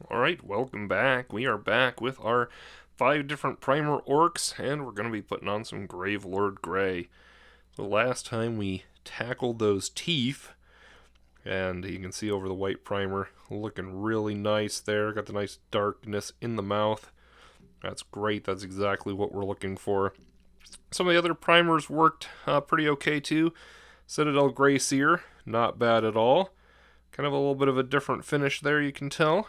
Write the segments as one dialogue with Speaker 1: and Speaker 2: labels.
Speaker 1: Alright, welcome back. We are back with our 5 different primer orcs, and we're going to be putting on some Gravelord Grey. The last time we tackled those teeth, and you can see over the white primer, looking really nice there. Got the nice darkness in the mouth. That's great, that's exactly what we're looking for. Some of the other primers worked pretty okay too. Citadel Grey Seer, not bad at all. Kind of a little bit of a different finish there, you can tell.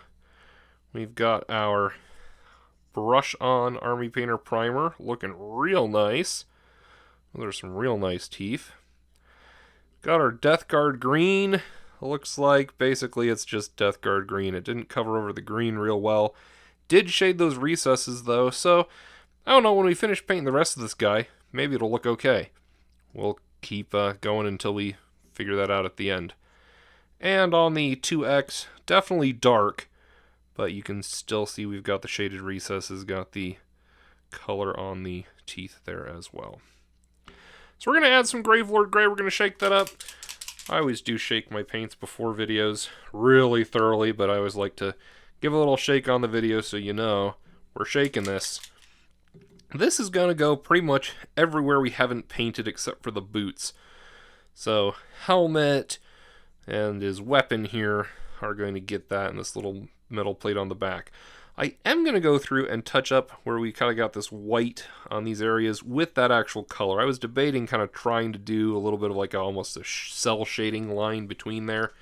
Speaker 1: We've got our Brush On Army Painter Primer, looking real nice. Well, there's some real nice teeth. Got our Death Guard Green. Looks like basically it's just Death Guard Green. It didn't cover over the green real well. Did shade those recesses though, so I don't know, when we finish painting the rest of this guy, maybe it'll look okay. We'll keep going until we figure that out at the end. And on the 2X, definitely dark, but you can still see we've got the shaded recesses, got the color on the teeth there as well. So we're going to add some Gravelord Grey. We're going to shake that up. I always do shake my paints before videos really thoroughly, but I always like to give a little shake on the video so you know we're shaking this. This is going to go pretty much everywhere we haven't painted except for the boots. So helmet and his weapon here are going to get that, and this little metal plate on the back. I am going to go through and touch up where we kind of got this white on these areas with that actual color. I was debating kind of trying to do a little bit of like almost a cell shading line between there.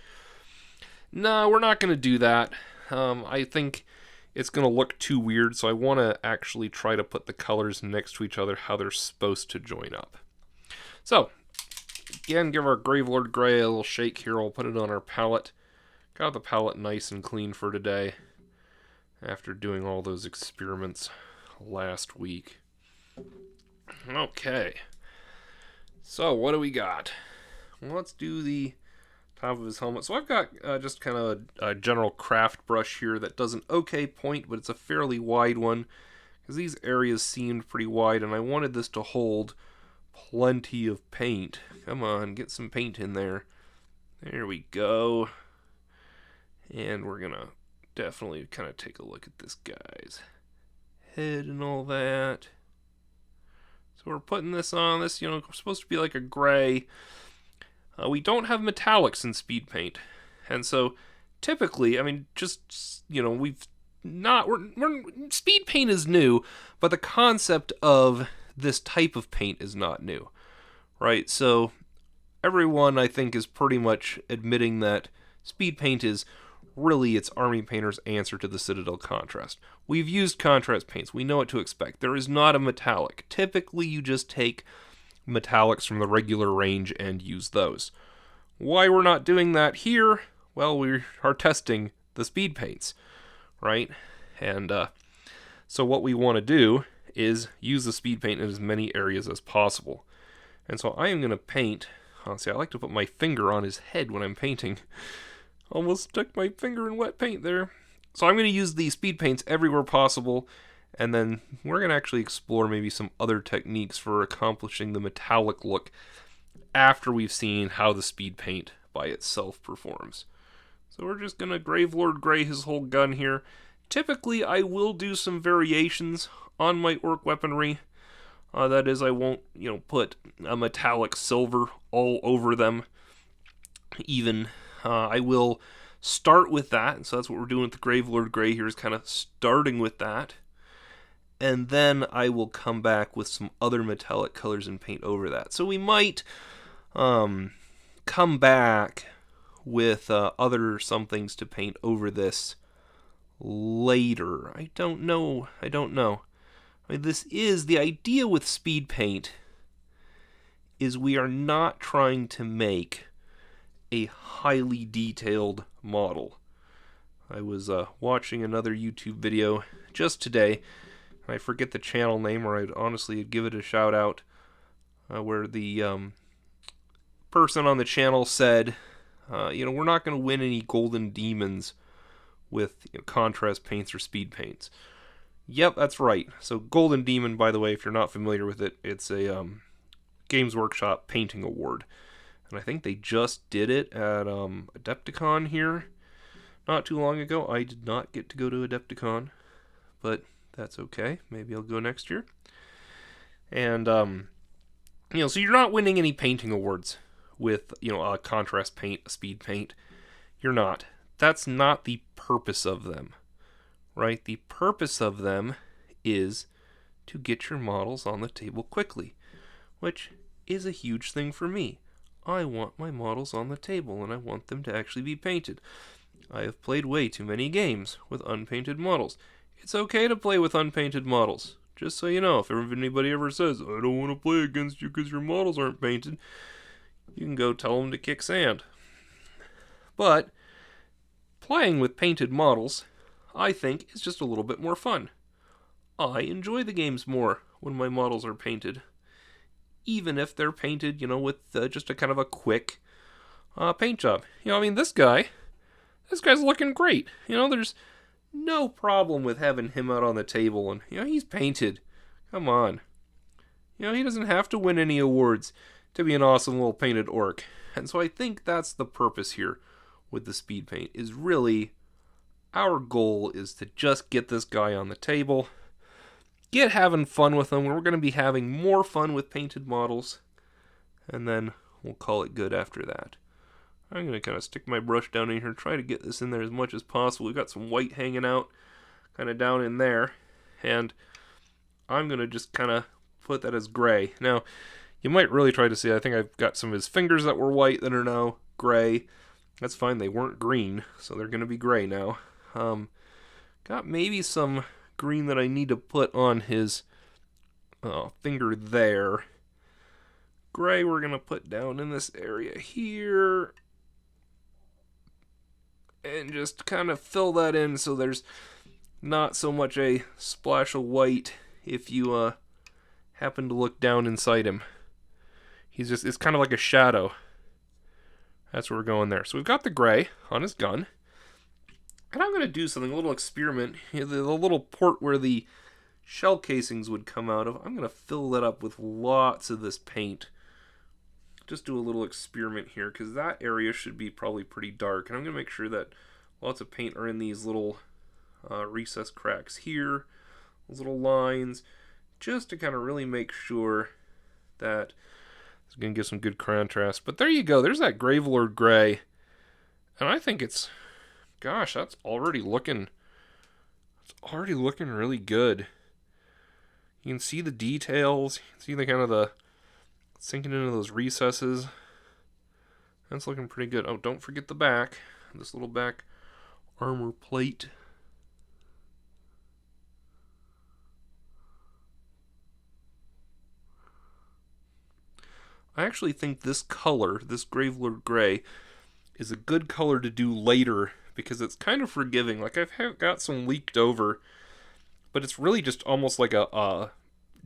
Speaker 1: No, we're not going to do that. I think it's going to look too weird, so I want to actually try to put the colors next to each other how they're supposed to join up. So, again, give our Gravelord Grey a little shake here. We'll put it on our palette. Got the palette nice and clean for today after doing all those experiments last week. Okay, so what do we got? Well, let's do the top of his helmet. So I've got just kind of a general craft brush here that does an okay point, but it's a fairly wide one because these areas seemed pretty wide, and I wanted this to hold plenty of paint. Come on, get some paint in there. There we go. And we're gonna definitely kind of take a look at this guy's head and all that. So we're putting this on. This, supposed to be like a gray. We don't have metallics in SpeedPaint, and so typically, I mean, just we've not. SpeedPaint is new, but the concept of this type of paint is not new, right? So everyone, I think, is pretty much admitting that SpeedPaint is really it's Army Painter's answer to the Citadel contrast. We've used contrast paints. We know what to expect. There is not a metallic. Typically, you just take metallics from the regular range and use those. Why we're not doing that here? Well, we are testing the speed paints, right? And so what we want to do is use the speed paint in as many areas as possible. And so I am going to paint. See, I like to put my finger on his head when I'm painting. Almost stuck my finger in wet paint there. So I'm going to use the speed paints everywhere possible, and then we're going to actually explore maybe some other techniques for accomplishing the metallic look after we've seen how the speed paint by itself performs. So we're just going to Gravelord Grey his whole gun here. Typically, I will do some variations on my orc weaponry. That is, I won't, put a metallic silver all over them. Even I will start with that, so that's what we're doing with the Gravelord Grey here, is kind of starting with that. And then I will come back with some other metallic colors and paint over that. So we might come back with other somethings to paint over this later. I don't know. I mean, this is the idea with speed paint is we are not trying to make a highly detailed model. I was watching another YouTube video just today. I forget the channel name, or I'd honestly give it a shout out, where the person on the channel said, we're not going to win any golden demons with contrast paints or speed paints. Yep, that's right. So Golden Demon, by the way, if you're not familiar with it, it's a Games Workshop painting award. And I think they just did it at Adepticon here. Not too long ago, I did not get to go to Adepticon, but that's okay. Maybe I'll go next year. And, so you're not winning any painting awards with, a contrast paint, a speed paint. You're not. That's not the purpose of them, right? The purpose of them is to get your models on the table quickly, which is a huge thing for me. I want my models on the table, and I want them to actually be painted. I have played way too many games with unpainted models. It's okay to play with unpainted models. Just so you know, if anybody ever says, I don't want to play against you because your models aren't painted, you can go tell them to kick sand. But playing with painted models, I think, is just a little bit more fun. I enjoy the games more when my models are painted. Even if they're painted, with just a kind of a quick paint job. This guy's looking great. There's no problem with having him out on the table, and, he's painted. Come on. He doesn't have to win any awards to be an awesome little painted orc. And so I think that's the purpose here with the speed paint, is really our goal is to just get this guy on the table, get having fun with him. We're going to be having more fun with painted models, and then we'll call it good after that. I'm going to kind of stick my brush down in here, try to get this in there as much as possible. We've got some white hanging out kind of down in there, and I'm going to just kind of put that as gray. Now, you might really try to see, I think I've got some of his fingers that were white that are now gray. That's fine, they weren't green, so they're going to be gray now. Got maybe some green that I need to put on his finger there. Gray we're going to put down in this area here. And just kind of fill that in so there's not so much a splash of white if you happen to look down inside him. It's kind of like a shadow. That's where we're going there. So we've got the gray on his gun. And I'm going to do something, a little experiment. The little port where the shell casings would come out of, I'm going to fill that up with lots of this paint. Just do a little experiment here, because that area should be probably pretty dark. And I'm going to make sure that lots of paint are in these little recess cracks here, those little lines, just to kind of really make sure that it's going to give some good contrast. But there you go, there's that Gravelord Grey. And I think it's, gosh, that's already looking really good. You can see the details, you can see the kind of the sinking into those recesses. That's looking pretty good. Oh, don't forget the back. This little back armor plate. I actually think this color, this Gravelord Grey, is a good color to do later because it's kind of forgiving. Like, I've got some leaked over, but it's really just almost like a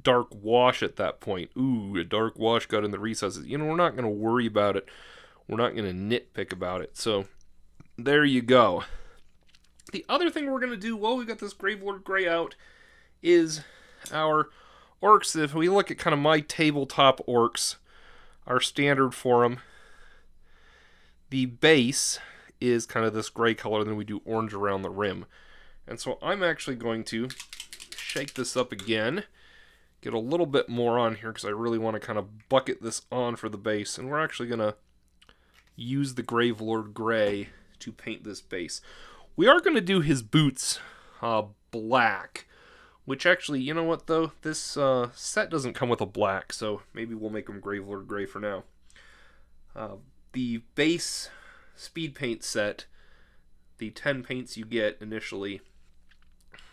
Speaker 1: dark wash at that point. Ooh, a dark wash got in the recesses. We're not going to worry about it. We're not going to nitpick about it. So, there you go. The other thing we're going to do while we got this Gravelord Grey out is our orcs. If we look at kind of my tabletop orcs, our standard for them, the base is kind of this gray color, then we do orange around the rim. And so I'm actually going to shake this up again, get a little bit more on here because I really want to kind of bucket this on for the base. And we're actually going to use the Gravelord Grey to paint this base. We are going to do his boots black, which actually, you know what though? This set doesn't come with a black, so maybe we'll make him Gravelord Grey for now. The base speed paint set, the 10 paints you get initially,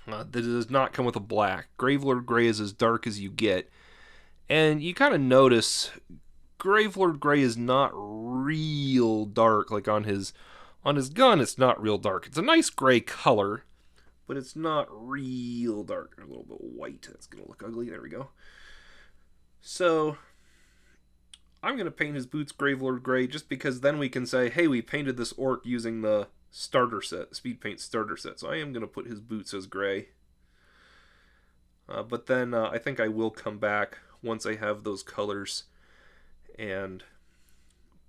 Speaker 1: that does not come with a black. Gravelord Grey is as dark as you get. And you kind of notice Gravelord Grey is not real dark. Like on his gun, it's not real dark. It's a nice gray color, but it's not real dark. A little bit white. That's going to look ugly. There we go. So I'm going to paint his boots Gravelord Grey just because then we can say, hey, we painted this orc using the starter set, Speed Paint starter set. So I am going to put his boots as gray. But then I think I will come back once I have those colors and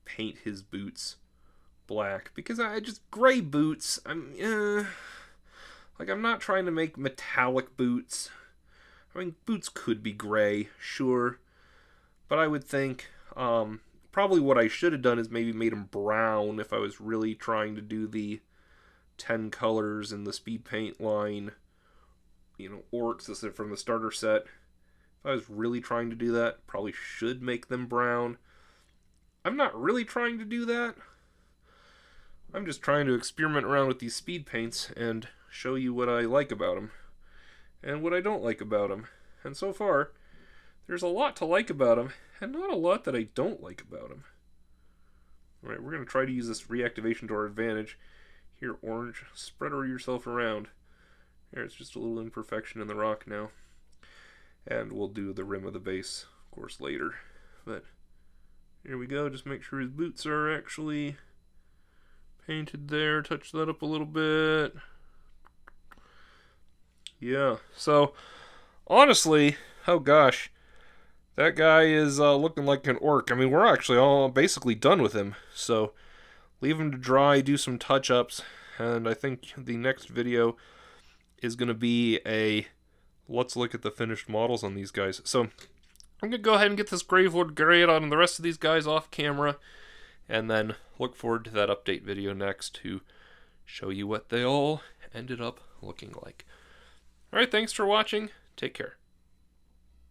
Speaker 1: paint his boots black, because I just gray boots. Like, I'm not trying to make metallic boots. I mean, boots could be gray, sure, but I would think probably what I should have done is maybe made them brown if I was really trying to do the 10 colors in the speed paint line, you know, orcs from the starter set. If I was really trying to do that, probably should make them brown. I'm not really trying to do that. I'm just trying to experiment around with these speed paints and show you what I like about them and what I don't like about them. And so far, there's a lot to like about them and not a lot that I don't like about them. Alright, we're going to try to use this reactivation to our advantage. Here, orange, spread yourself around. There, it's just a little imperfection in the rock now. And we'll do the rim of the base, of course, later. But here we go, just make sure his boots are actually painted there. Touch that up a little bit. Yeah, so honestly, oh gosh, that guy is looking like an orc. I mean, we're actually all basically done with him. So leave him to dry, do some touch-ups, and I think the next video is going to be a let's look at the finished models on these guys. So I'm going to go ahead and get this Gravelord Grey out and the rest of these guys off camera, and then look forward to that update video next to show you what they all ended up looking like. Alright, thanks for watching. Take care.